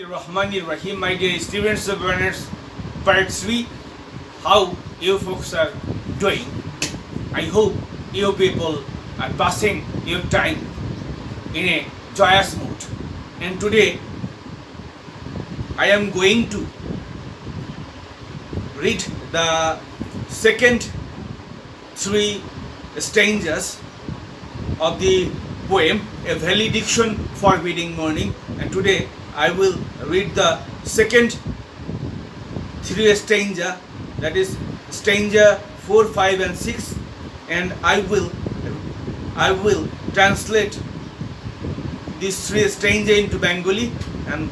Rahim, my dear students of Banners Part 3, how you folks are doing? I hope you people are passing your time in a joyous mood. And today, I am going to read the second three stanzas of the poem, A Valediction Forbidding Morning, and today I will read the second three stanza, that is stanza 4, 5 and 6, and I will translate these three stanza into Bengali, and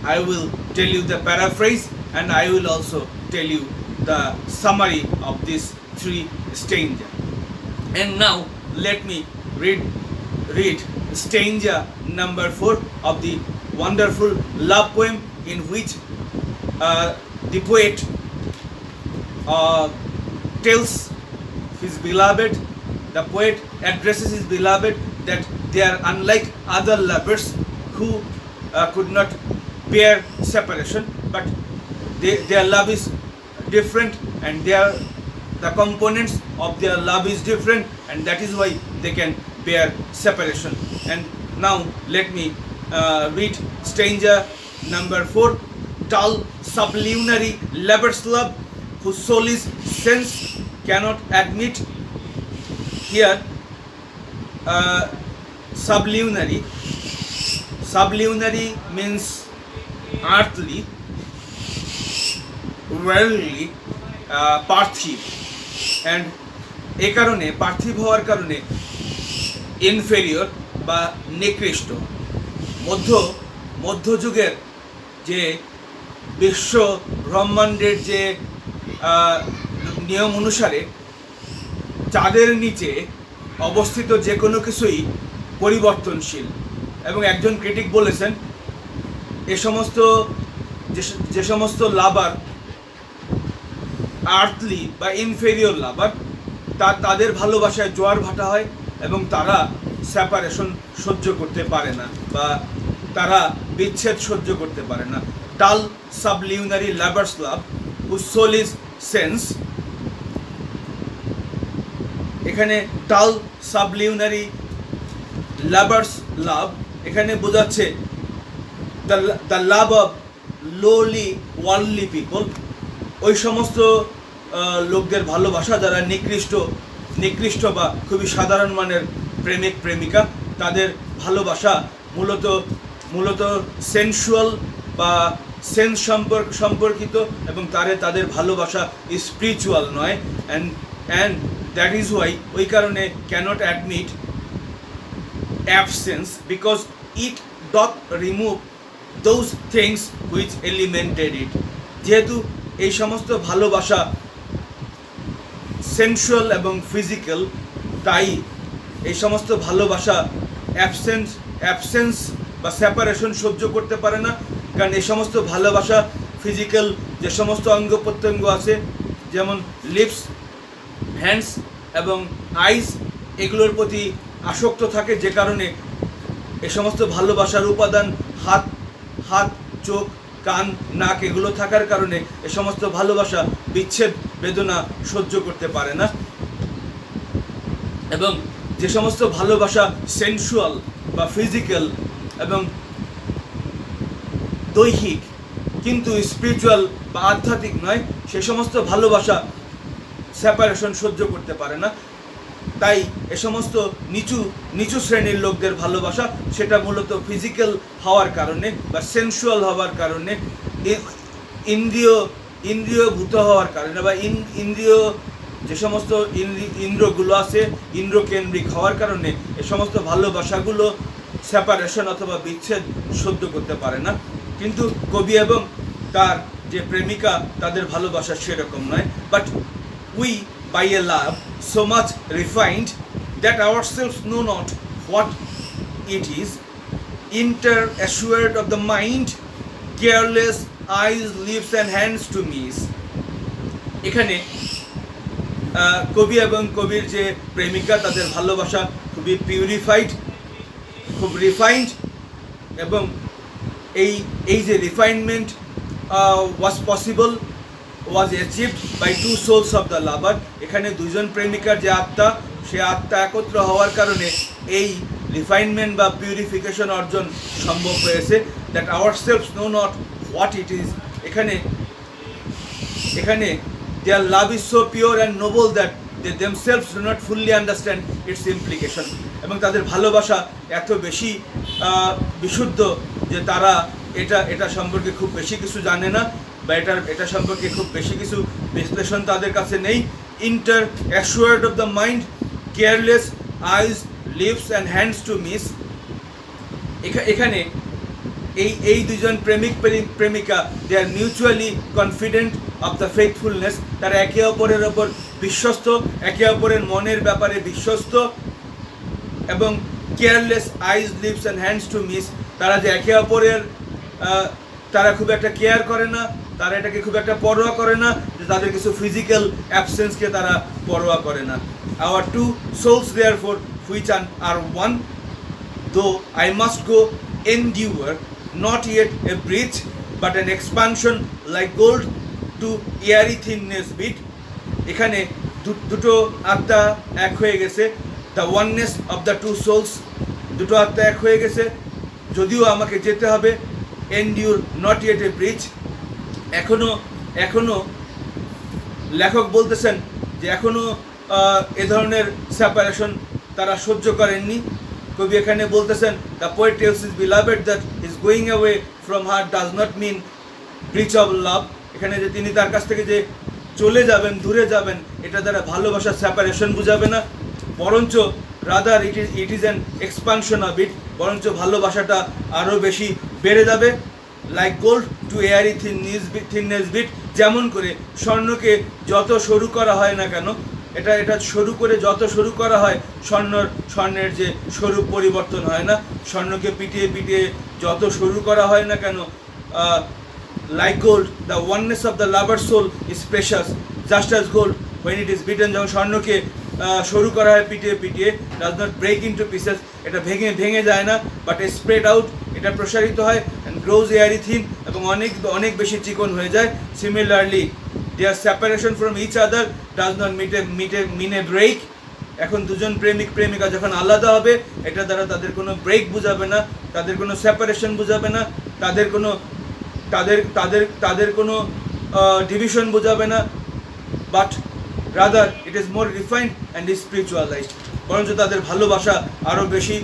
I will tell you the paraphrase, and I will also tell you the summary of these three stanza. And now let me read stanza number 4 of the wonderful love poem, in which the poet tells his beloved, the poet addresses his beloved that they are unlike other lovers who could not bear separation, but their love is different, and the components of their love is different, and that is why they can bear separation. And now let me read stanza number 4. Dull, sublunary lover's love, whose soul is sense cannot admit. Here, sublunary means earthly, worldly, পার্থিব, and a কারণে পার্থিব হওয়ার কারণে inferior বা নিকৃষ্ট। মধ্যযুগের যে বিশ্ব ব্রহ্মাণ্ডের যে নিয়ম অনুসারে চাঁদের নিচে অবস্থিত যে কোনো কিছুই পরিবর্তনশীল, এবং একজন ক্রিটিক বলেছেন যে সমস্ত লাভার আর্থলি বা ইনফেরিয়র লাভার, তাদের ভালোবাসায় জোয়ার ভাটা হয় এবং তারা সেপারেশন সহ্য করতে পারে না, বা তারা বিচ্ছেদ সহ্য করতে পারে না। Dull sublunary lovers love, whose soul is sense. এখানে ডাল সাবলিউনারি লাভার্স লাভ এখানে বোঝাচ্ছে the love of lowly worldly people, ওই সমস্ত লোকদের ভালোবাসা যারা নিকৃষ্ট বা খুবই সাধারণ মানের প্রেমিক প্রেমিকা, তাদের ভালোবাসা মূলত সেন্সুয়াল বা সেন্স সম্পর্কিত, এবং তাদের ভালোবাসা স্পিরিচুয়াল নয়, অ্যান্ড দ্যাট ইজ ওয়াই, ওই কারণে cannot admit absence, because it doth remove those things which elemented it. যেহেতু এই সমস্ত ভালোবাসা সেন্সুয়াল এবং ফিজিক্যাল, তাই এই সমস্ত ভালোবাসা অ্যাবসেন্স বা সেপারেশন সহ্য করতে পারে না, কারণ এই সমস্ত ভালোবাসা ফিজিক্যাল যে সমস্ত অঙ্গ প্রত্যঙ্গ আছে, যেমন লিপস, হ্যান্ডস এবং আইস, এগুলোর প্রতি আসক্ত থাকে, যে কারণে এই সমস্ত ভালোবাসার উপাদান হাত, চোখ, কান, নাক, এগুলো থাকার কারণে এ সমস্ত ভালোবাসা বিচ্ছেদ বেদনা সহ্য করতে পারে না। এবং যে সমস্ত ভালোবাসা সেন্সুয়াল বা ফিজিক্যাল এবং দৈহিক কিন্তু স্পিরিচুয়াল বা আধ্যাত্মিক নয়, সে সমস্ত ভালোবাসা সেপারেশন সহ্য করতে পারে না। তাই এ সমস্ত নিচু শ্রেণীর লোকদের ভালোবাসা, সেটা মূলত ফিজিক্যাল হওয়ার কারণে বা সেন্সুয়াল হওয়ার কারণে, ইন্দ্রিয়ভূত হওয়ার কারণে, বা ইন্দ্রিয় যে সমস্ত ইন্দ্রগুলো আছে ইন্দ্রকেন্দ্রিক হওয়ার কারণে এ সমস্ত ভালোবাসাগুলো সেপারেশন অথবা বিচ্ছেদ সহ্য করতে পারে না। কিন্তু কবি এবং তার যে প্রেমিকা, তাদের ভালোবাসা সেরকম নয়। But we by a love so much refined that ourselves know not what it is, assured of the mind, careless eyes, lips and hands to miss. এখানে কবি এবং কবির যে প্রেমিকা, তাদের ভালোবাসা খুবই পিউরিফাইড, খুব রিফাইন্ড এবং এই যে refinement was possible was achieved by two souls of the lover. এখানে দুজন প্রেমিকার যে আত্মা, সে আত্মা একত্র হওয়ার কারণে এই রিফাইনমেন্ট বা পিউরিফিকেশন অর্জন সম্ভব হয়েছে। That our selves know not what it is. এখানে their love is so pure and noble that they themselves do not fully understand its implication. এবং তাদের ভালোবাসা এত বেশি বিশুদ্ধ যে তারা এটা সম্পর্কে খুব বেশি কিছু জানে না, বা এটা সম্পর্কে খুব বেশি কিছু বিশ্লেষণ তাদের কাছে নেই। Inter assured of the mind, careless eyes, lips and hands to miss. এখানে এই দুজন প্রেমিকা they are mutually confident of the faithfulness. তারা একে অপরের ওপর বিশ্বস্ত, একে অপরের মনের ব্যাপারে বিশ্বস্ত, এবং careless eyes, lips and hands to miss. তারা যে একে অপরের তারা খুব একটা কেয়ার করে না, তারা এটাকে খুব একটা পরোয়া করে না যে তাদের কিছু ফিজিক্যাল অ্যাবসেন্সকে তারা পরোয়া করে না। Our two souls therefore which are one, though I must go endure, not yet a breach, but an expansion like gold to airy thinness bit. এখানে দুটো আত্মা এক হয়ে গেছে, the oneness of the two souls. দুটো আত্মা এক হয়ে গেছে, যদিও আমাকে যেতে হবে, endure, not yet a breach। এখনো লেখক বলতেছেন যে এখনো এ ধরনের সেপারেশন তারা সহ্য করেননি। কবি এখানে বলতেছেন, the poet tells his beloved that his going away from her does not mean breach of love. এখানে যে তিনি তার কাছ থেকে যে চলে যাবেন, দূরে যাবেন, এটা দ্বারা ভালোবাসার সেপারেশন বুঝাবে না, বরঞ্চ rather it is an expansion of it. বরঞ্চ ভালোবাসাটা আরও বেশি বেড়ে যাবে। Like gold two Airee থিননেস bit, যেমন করে স্বর্ণকে যত সরু করা হয় না কেন, এটা সরু করে যত সরু করা হয়, স্বর্ণের যে স্বরূপ পরিবর্তন হয় না। স্বর্ণকে পিটিয়ে যত সরু করা হয় না কেন, like gold the oneness of the lover soul is precious just as gold when it is beaten. যখন স্বর্ণকে সরু করা হয় পিটিয়ে, does not break into pieces, এটা ভেঙে যায় না, বাট স্প্রেড আউট, এটা প্রসারিত হয়, অ্যান্ড গ্রোজ এয়ারি থিন, এবং অনেক বেশি চিকন হয়ে যায়। Similarly their separation from each other does not mean a break. এখন দুজন প্রেমিকা যখন আলাদা হবে, এটা দ্বারা তাদের কোনো ব্রেক বুঝাবে না, তাদের কোনো সেপারেশন বুঝাবে না, তাদের কোনো ডিভিশন বুঝাবে না, but rather it is more refined and spiritualized. বরঞ্চ তাদের ভালোবাসা আরও বেশি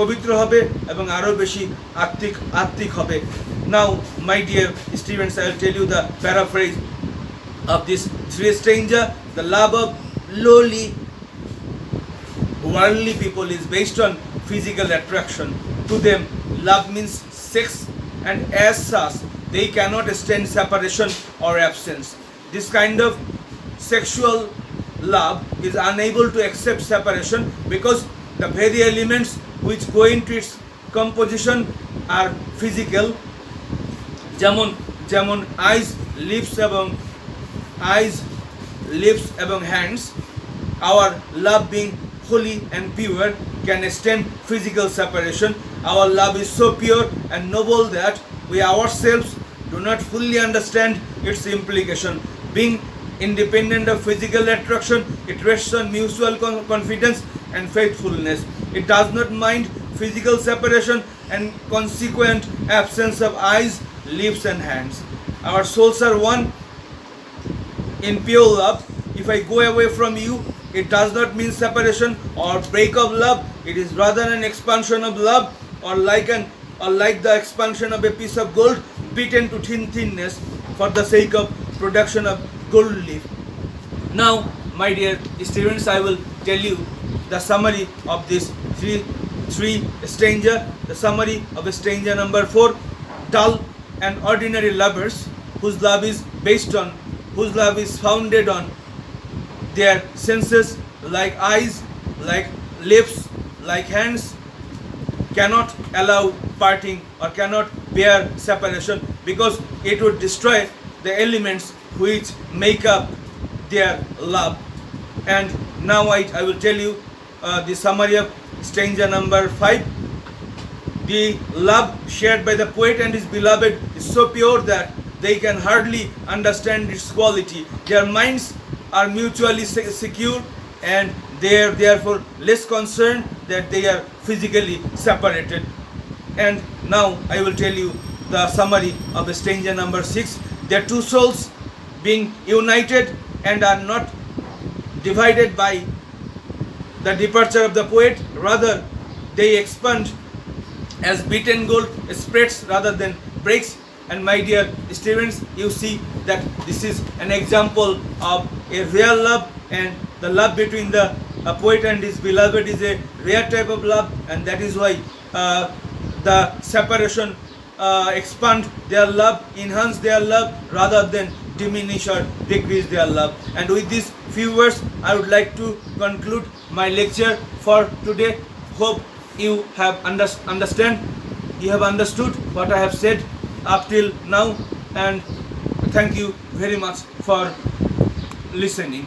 পবিত্র হবে এবং আরও বেশি আত্মিক হবে। Now, my dear students, I will tell you the paraphrase of this three stranger. The love of lowly worldly people is based on physical attraction. To them, love means sex, and as such, they cannot stand separation or absence. This kind of sexual love is unable to accept separation because the very elements which go into its composition are physical. যেমন আইজ, lips এবং hands. Our love being holy and pure can stand physical separation. Our love is so pure and noble that we ourselves do not fully understand its implication. Being independent of physical attraction, it rests on mutual confidence and faithfulness. It does not mind physical separation and consequent absence of eyes, lips and hands. Our souls are one in pure love. If I go away from you, it does not mean separation or break of love. It is rather an expansion of love, or like the expansion of a piece of gold beaten to thinness for the sake of production of gold leaf. Now, my dear students, I will tell you the summary of this three stranger. The summary of stranger number 4: dull and ordinary lovers whose love is founded on their senses, like eyes, like lips, like hands, cannot allow parting or cannot bear separation because it would destroy the elements which make up their love. And now I will tell you the summary of stranger number 5. The love shared by the poet and his beloved is so pure that they can hardly understand its quality. Their minds are mutually secure, and they are therefore less concerned that they are physically separated. And now I will tell you the summary of stanza number 6. Their two souls being united and are not divided by the departure of the poet, rather they expand as beaten gold spreads rather than breaks. And my dear students, you see that this is an example of a real love, and the love between the poet and his beloved is a rare type of love, and that is why the separation expand their love, enhance their love rather than diminish or decrease their love. And with these few words, I would like to conclude my lecture for today. Hope you have understood what I have said up till now, and thank you very much for listening.